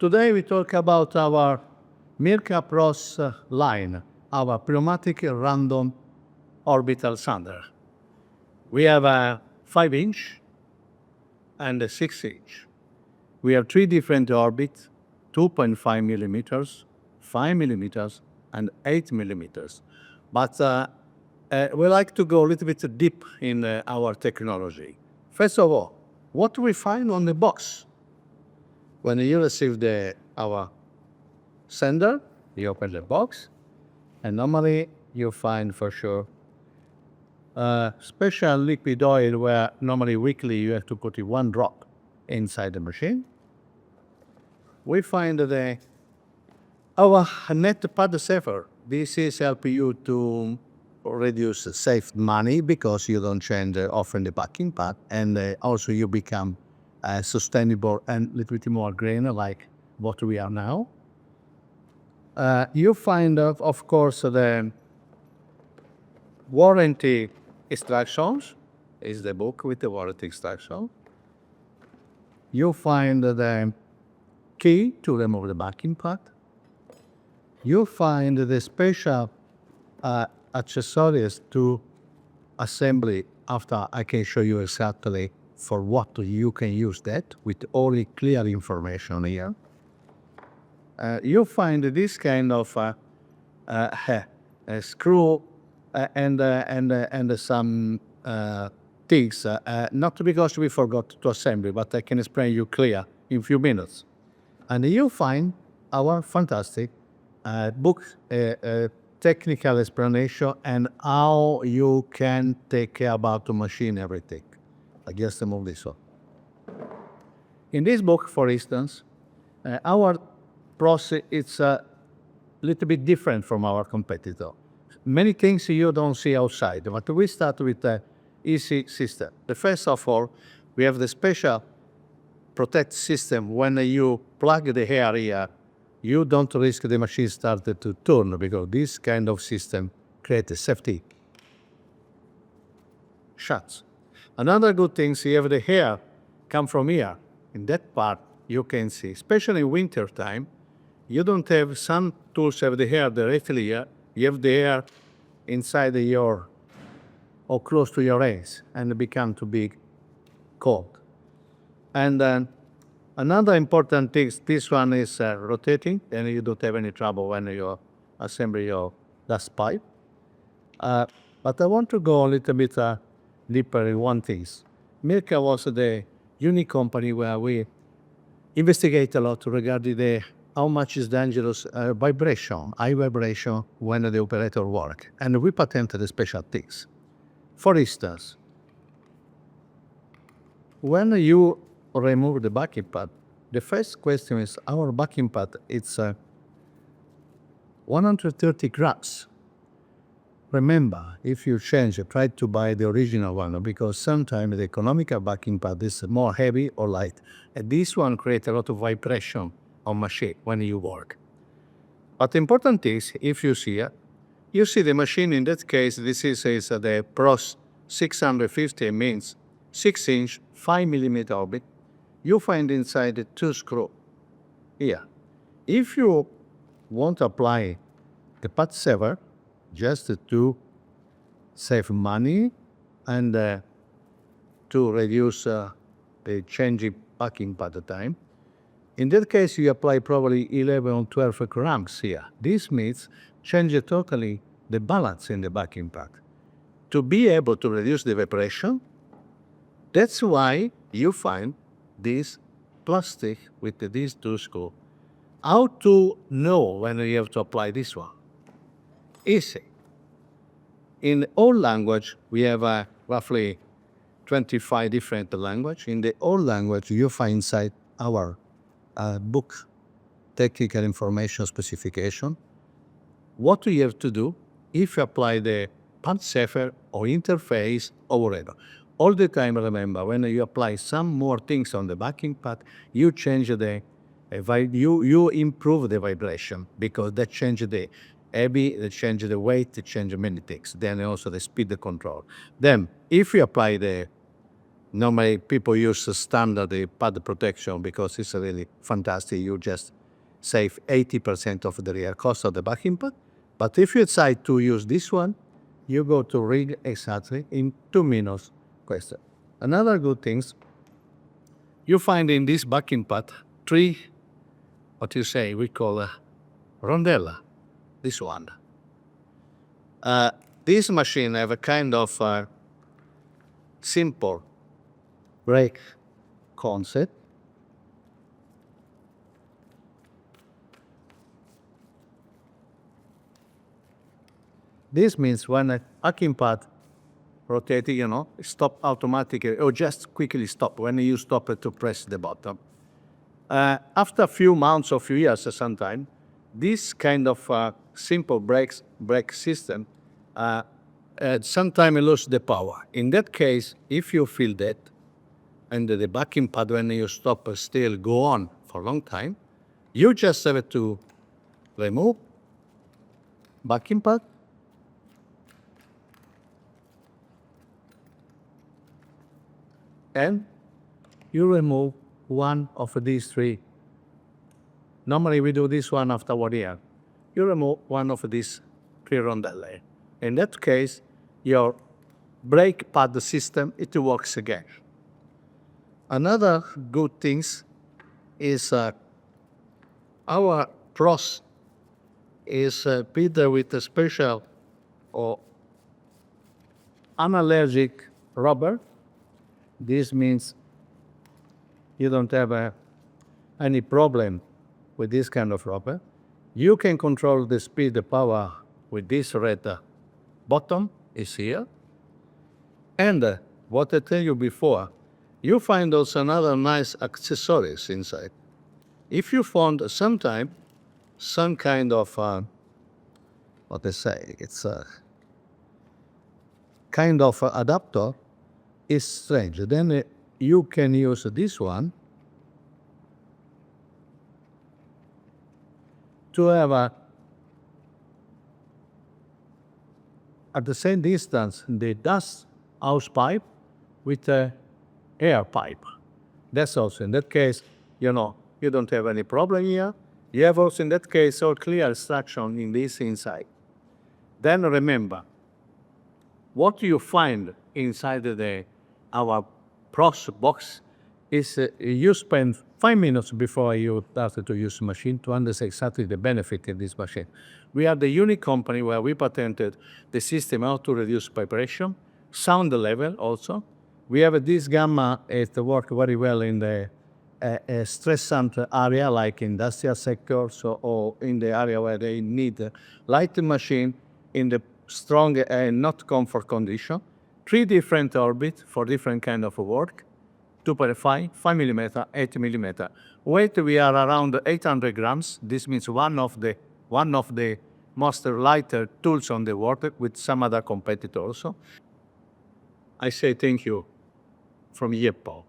Today we talk about our Mirka PROS line, our Pneumatic random orbital sander. We have a 5-inch and a 6-inch. We have three different orbits, 2.5 millimeters, 5 millimeters, and 8 millimeters. But we like to go a little bit deep in our technology. First of all, what do we find on the box? When you receive our sender, you open the box, and normally you find for sure special liquid oil where normally weekly you have to put in 1 drop inside the machine. We find our net pad saver. This is helping you to save money because you don't change often the backing pad, and also you become sustainable and a little bit more green like what we are now. You find, of course, the warranty instructions. Is the book with the warranty instruction. You find the key to remove the backing pad. You find the special accessories to assembly. After I can show you exactly for what you can use that with all the clear information here. You find this kind of screw and some things, not because we forgot to assemble, but I can explain you clear in a few minutes. And you find our fantastic book, technical explanation and how you can take care about the machine, everything. I guess I move this one. In this book, for instance, our process is a little bit different from our competitor. Many things you don't see outside, but we start with the easy system. The first of all, we have the special protect system. When you plug the air here, you don't risk the machine started to turn because this kind of system creates a safety shuts. Another good thing is you have the air come from here. In that part you can see, especially in winter time, you don't have some tools have the air directly here. You have the air inside your or close to your eyes and it become too big, cold. And another important thing, this one is rotating, and you don't have any trouble when you assemble your dust pipe. But I want to go a little bit deeper in one thing. Mirka was the unique company where we investigate a lot regarding how much is dangerous vibration, high vibration when the operator work. And we patented special things. For instance, when you remove the backing pad, the first question is our backing pad, it's 130 grams. Remember, if you change, try to buy the original one because sometimes the economical backing pad is more heavy or light. And this one creates a lot of vibration on machine when you work. But the important is, if you see it, you see the machine in that case, this is the PROS 650 means 6-inch, 5 millimeter orbit. You find inside the 2 screws here. If you want to apply the pad saver, just to save money and to reduce the changing backing pad time, in that case you apply probably 11 or 12 grams here. This means change totally the balance in the backing pad. To be able to reduce the vibration, that's why you find this plastic with these 2 screws. How to know when you have to apply this one? Easy. In all language, we have roughly 25 different languages. In the all language, you find inside our book, technical information specification, what you have to do if you apply the pad saver or interface or whatever. All the time, remember, when you apply some more things on the backing pad, you change you improve the vibration because that change the heavy, they change the weight, they change many things. Then also the speed control. Then, if you apply the Normally, people use the standard pad protection because it's really fantastic. You just save 80% of the real cost of the backing pad. But if you decide to use this one, you go to rig exactly in 2 minutes. Question. Another good things, you find in this backing pad 3, what you say, we call a rondella, this one. This machine have a kind of simple brake concept. This means when a backing pad rotating, stop automatically or just quickly stop when you stop it to press the button. After a few months or few years sometime, this kind of simple brake system sometimes lose the power. In that case, if you feel that, and the backing pad when you stop still go on for a long time, you just have to remove backing pad, and you remove one of these 3. Normally we do this one after 1 year. You remove one of these 3 rondelle. In that case, your brake pad system, it works again. Another good things is our PROS is built with a special or unallergic rubber. This means you don't have any problem with this kind of rubber. You can control the speed, the power with this red button is here. And what I tell you before, you find also another nice accessories inside. If you found sometime some kind of, what they say, it's a kind of adapter, is strange. Then you can use this one to have at the same distance the dust house pipe with a air pipe. That's also in that case, you don't have any problem here. You have also in that case all clear instruction in this inside. Then remember, what you find inside our PROS box is you spend 5 minutes before you start to use the machine to understand exactly the benefit of this machine. We are the unique company where we patented the system how to reduce vibration, sound level also. We have this gamma, it works very well in the stressant area like industrial sectors or in the area where they need light machine in the strong and not comfort condition. 3 different orbits for different kind of work. 2.5, 5 mm, 8 mm. Weight, we are around 800 grams. This means one of the most lighter tools on the world with some other competitors also. I say thank you from Yeppo.